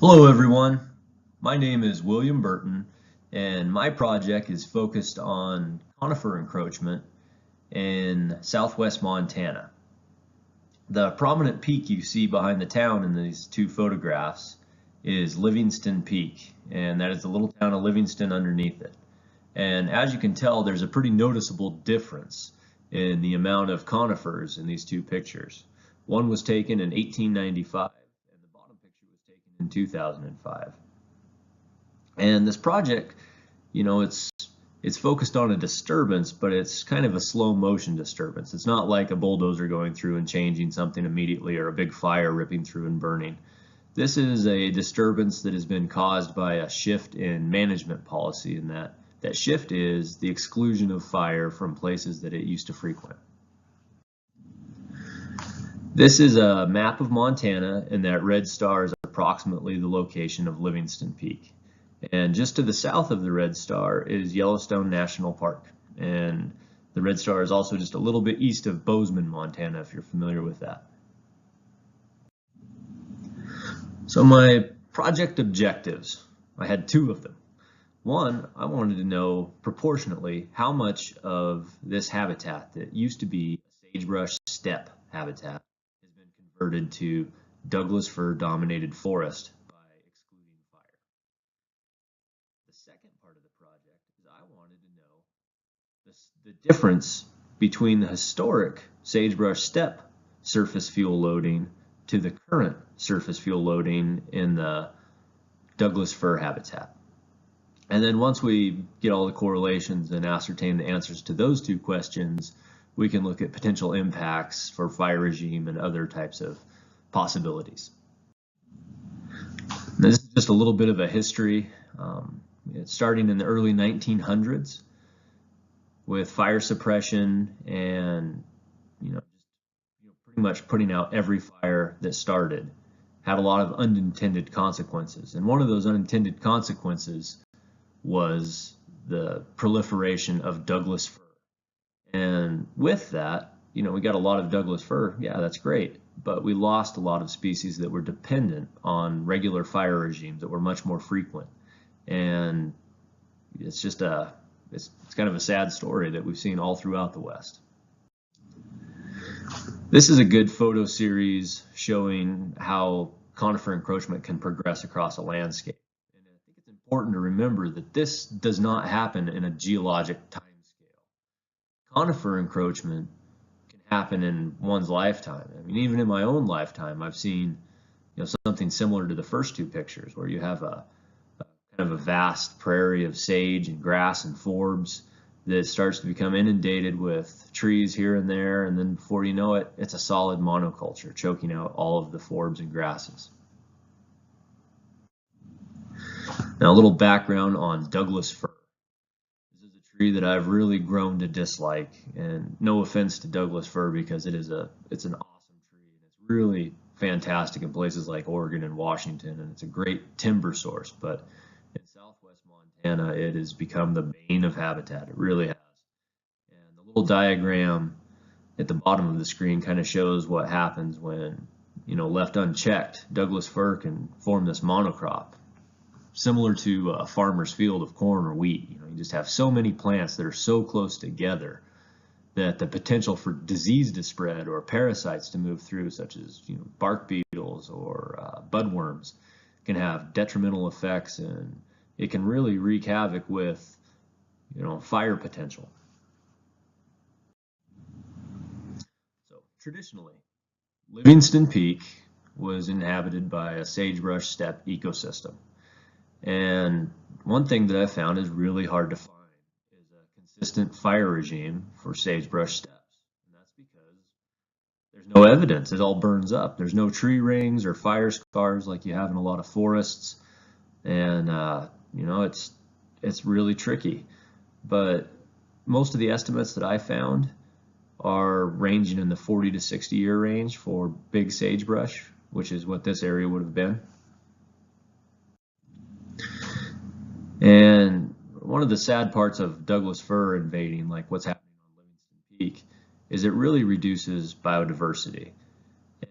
Hello everyone, my name is William Burton and my project is focused on conifer encroachment in southwest Montana. The prominent peak you see behind the town in these two photographs is Livingston Peak, and that is the little town of Livingston underneath it. And as you can tell, there's a pretty noticeable difference in the amount of conifers in these two pictures. One was taken in 1895 and the bottom picture was taken in 2005. And this project, it's focused on a disturbance, but it's kind of a slow motion disturbance. It's not like a bulldozer going through and changing something immediately or a big fire ripping through and burning. This is a disturbance that has been caused by a shift in management policy, and that shift is the exclusion of fire from places that it used to frequent. This is a map of Montana, and that red star is approximately the location of Livingston Peak. And just to the south of the red star is Yellowstone National Park. And the red star is also just a little bit east of Bozeman, Montana, if you're familiar with that. So my project objectives, I had two of them. One, I wanted to know proportionately how much of this habitat that used to be a sagebrush steppe habitat has been converted to Douglas fir dominated forest by excluding fire. The second part of the project is I wanted to know the difference between the historic sagebrush steppe surface fuel loading to the current surface fuel loading in the Douglas fir habitat. And then once we get all the correlations and ascertain the answers to those two questions, we can look at potential impacts for fire regime and other types of possibilities. Now, this is just a little bit of a history. It's starting in the early 1900s with fire suppression and pretty much putting out every fire that started had a lot of unintended consequences. And one of those unintended consequences was the proliferation of Douglas fir. And with that, we got a lot of Douglas fir. Yeah, that's great. But we lost a lot of species that were dependent on regular fire regimes that were much more frequent. And it's just it's kind of a sad story that we've seen all throughout the West. This is a good photo series showing how conifer encroachment can progress across a landscape. And I think it's important to remember that this does not happen in a geologic time scale. Conifer encroachment can happen in one's lifetime. I mean, even in my own lifetime, I've seen something similar to the first two pictures, where you have a kind of a vast prairie of sage and grass and forbs that starts to become inundated with trees here and there, and then before you know it, it's a solid monoculture choking out all of the forbs and grasses. Now, a little background on Douglas fir. This is a tree that I've really grown to dislike, and no offense to Douglas fir because it's an awesome tree and it's really fantastic in places like Oregon and Washington, and it's a great timber source, but in southwest Montana, it has become the bane of habitat. It really has. And the little diagram at the bottom of the screen kind of shows what happens when, left unchecked. Douglas fir can form this monocrop, similar to a farmer's field of corn or wheat. You just have so many plants that are so close together that the potential for disease to spread or parasites to move through, such as bark beetles or budworms, can have detrimental effects, and it can really wreak havoc with fire potential. So traditionally, Livingston Peak was inhabited by a sagebrush steppe ecosystem. And one thing that I found is really hard to find is a consistent fire regime for sagebrush steppes. And that's because there's no evidence. It all burns up. There's no tree rings or fire scars like you have in a lot of forests. And, it's really tricky. But most of the estimates that I found are ranging in the 40 to 60 year range for big sagebrush, which is what this area would have been. And one of the sad parts of Douglas fir invading, like what's happening on Livingston Peak, is it really reduces biodiversity.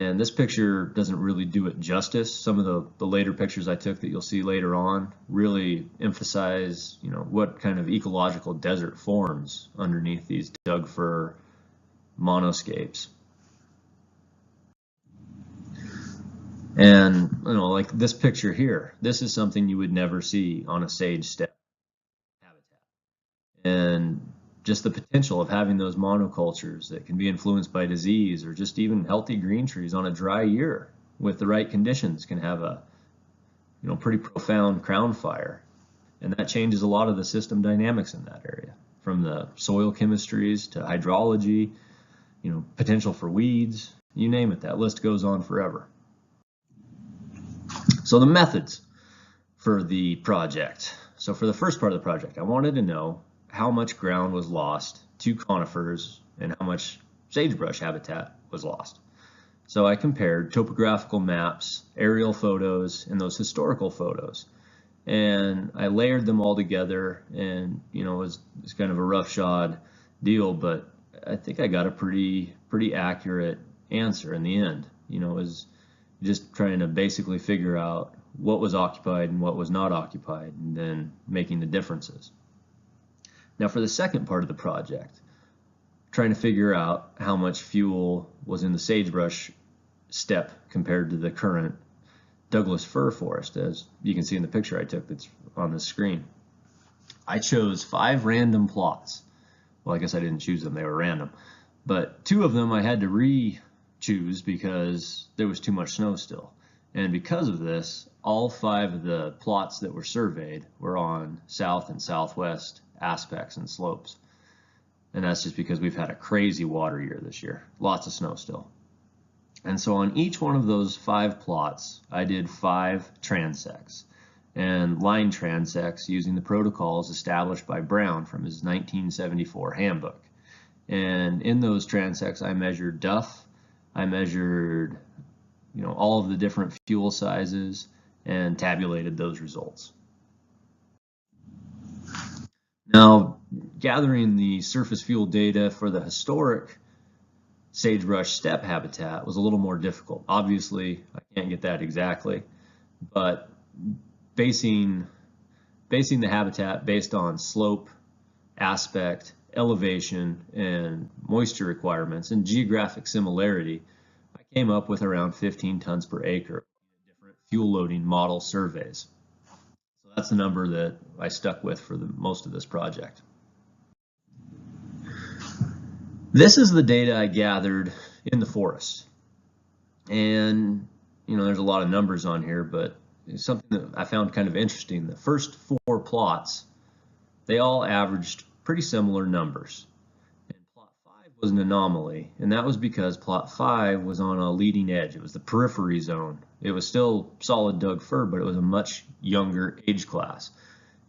And this picture doesn't really do it justice. Some of the later pictures I took that you'll see later on really emphasize, what kind of ecological desert forms underneath these Doug fir monoscapes. And, like this picture here, this is something you would never see on a sage steppe habitat. And just the potential of having those monocultures that can be influenced by disease, or just even healthy green trees on a dry year with the right conditions can have a pretty profound crown fire. And that changes a lot of the system dynamics in that area, from the soil chemistries to hydrology, potential for weeds, you name it. That list goes on forever. So the methods for the project. So for the first part of the project, I wanted to know how much ground was lost to conifers and how much sagebrush habitat was lost. So I compared topographical maps, aerial photos, and those historical photos. And I layered them all together, and it was kind of a roughshod deal, but I think I got a pretty accurate answer in the end. It was just trying to basically figure out what was occupied and what was not occupied, and then making the differences. Now for the second part of the project, trying to figure out how much fuel was in the sagebrush steppe compared to the current Douglas fir forest, as you can see in the picture I took that's on the screen. I chose 5 random plots. Well, I guess I didn't choose them, they were random. But 2 of them I had to re-choose because there was too much snow still. And because of this, all 5 of the plots that were surveyed were on south and southwest aspects and slopes. And that's just because we've had a crazy water year this year. Lots of snow still. And so on each one of those 5 plots, I did 5 transects and line transects using the protocols established by Brown from his 1974 handbook. And in those transects, I measured duff, I measured all of the different fuel sizes, and tabulated those results. Now, gathering the surface fuel data for the historic sagebrush steppe habitat was a little more difficult. Obviously, I can't get that exactly, but basing the habitat based on slope, aspect, elevation, and moisture requirements and geographic similarity, I came up with around 15 tons per acre in different fuel loading model surveys. So that's the number that I stuck with for most of this project. This is the data I gathered in the forest. And, there's a lot of numbers on here, but it's something that I found kind of interesting. The first 4 plots, they all averaged pretty similar numbers. And plot 5 was an anomaly, and that was because plot 5 was on a leading edge. It was the periphery zone. It was still solid Doug fir, but it was a much younger age class.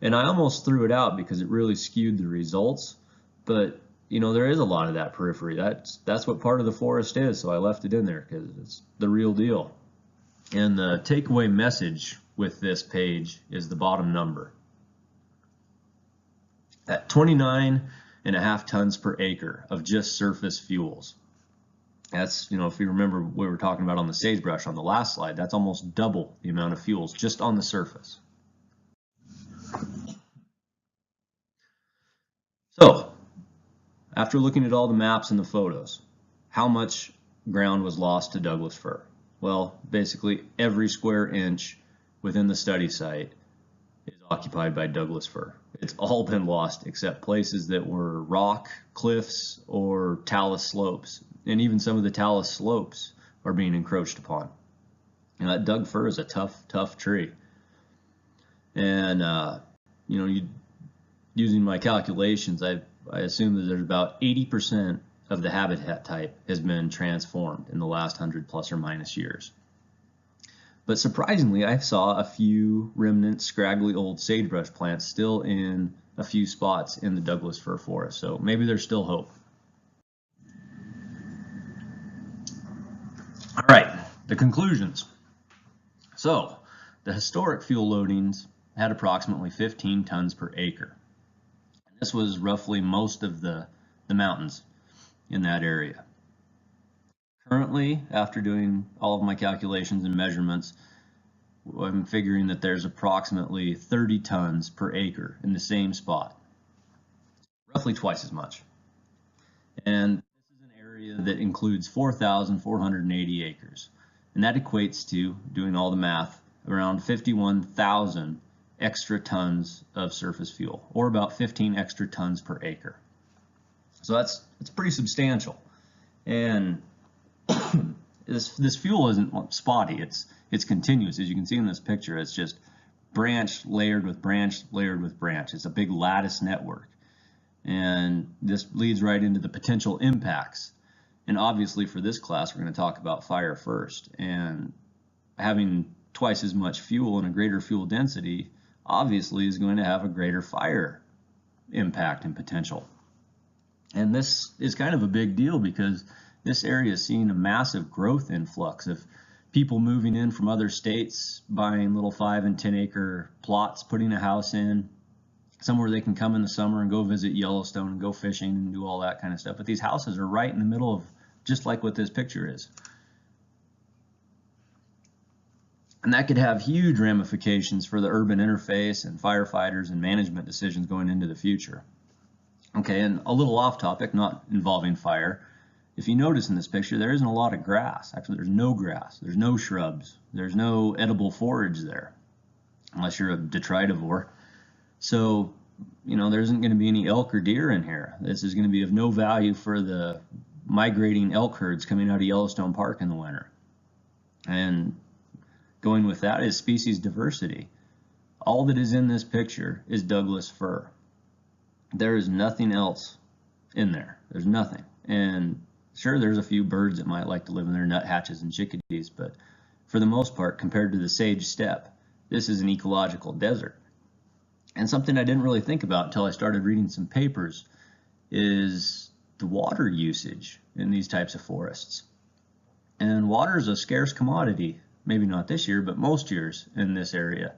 And I almost threw it out because it really skewed the results, but there is a lot of that periphery. That's what part of the forest is, so I left it in there because it's the real deal. And the takeaway message with this page is the bottom number. At 29.5 tons per acre of just surface fuels. That's, if you remember what we were talking about on the sagebrush on the last slide, that's almost double the amount of fuels just on the surface. So, after looking at all the maps and the photos, how much ground was lost to Douglas fir? Well, basically every square inch within the study site is occupied by Douglas fir. It's all been lost except places that were rock, cliffs, or talus slopes. And even some of the talus slopes are being encroached upon. And that Doug fir is a tough tree. And, using my calculations, I assume that there's about 80% of the habitat type has been transformed in the last 100 plus or minus years. But surprisingly, I saw a few remnant scraggly old sagebrush plants still in a few spots in the Douglas fir forest, so maybe there's still hope. All right, the conclusions. So, the historic fuel loadings had approximately 15 tons per acre. This was roughly most of the mountains in that area. Currently, after doing all of my calculations and measurements, I'm figuring that there's approximately 30 tons per acre in the same spot, roughly twice as much. And this is an area that includes 4,480 acres. And that equates to, doing all the math, around 51,000 extra tons of surface fuel, or about 15 extra tons per acre. So that's pretty substantial. And this fuel isn't spotty, it's continuous. As you can see in this picture, it's just branch layered with branch layered with branch. It's a big lattice network. And this leads right into the potential impacts. And obviously for this class, we're going to talk about fire first. And having twice as much fuel and a greater fuel density obviously is going to have a greater fire impact and potential. And this is kind of a big deal because this area is seeing a massive growth influx of people moving in from other states, buying little 5 and 10 acre plots, putting a house in, somewhere they can come in the summer and go visit Yellowstone and go fishing and do all that kind of stuff. But these houses are right in the middle of just like what this picture is. And that could have huge ramifications for the urban interface and firefighters and management decisions going into the future. Okay, and a little off topic, not involving fire. If you notice in this picture, there isn't a lot of grass. Actually, there's no grass, there's no shrubs, there's no edible forage there, unless you're a detritivore. So, there isn't going to be any elk or deer in here. This is going to be of no value for the migrating elk herds coming out of Yellowstone Park in the winter. And going with that is species diversity. All that is in this picture is Douglas fir. There is nothing else in there. There's nothing. And sure, there's a few birds that might like to live in there, nuthatches and chickadees, but for the most part, compared to the sage steppe, this is an ecological desert. And something I didn't really think about until I started reading some papers is the water usage in these types of forests. And water is a scarce commodity, maybe not this year, but most years in this area.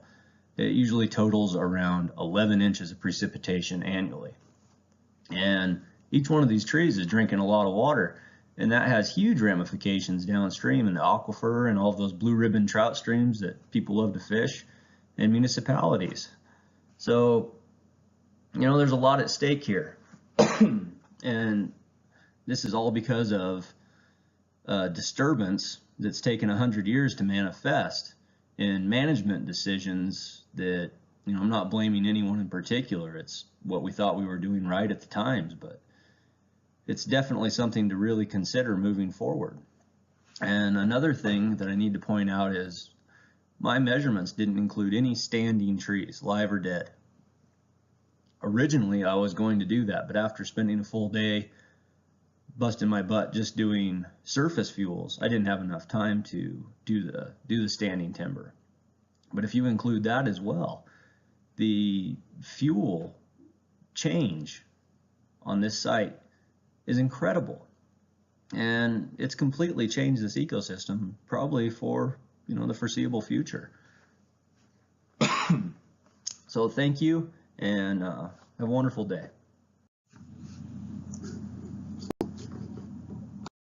It usually totals around 11 inches of precipitation annually. And each one of these trees is drinking a lot of water, and that has huge ramifications downstream in the aquifer and all of those blue ribbon trout streams that people love to fish, and municipalities. So, there's a lot at stake here. And this is all because of disturbance that's taken 100 years to manifest in management decisions that, I'm not blaming anyone in particular. It's what we thought we were doing right at the times, but it's definitely something to really consider moving forward. And another thing that I need to point out is my measurements didn't include any standing trees, live or dead. Originally, I was going to do that, but after spending a full day busting my butt just doing surface fuels, I didn't have enough time to do the standing timber. But if you include that as well, the fuel change on this site is incredible. And it's completely changed this ecosystem, probably for the foreseeable future. So thank you, and have a wonderful day.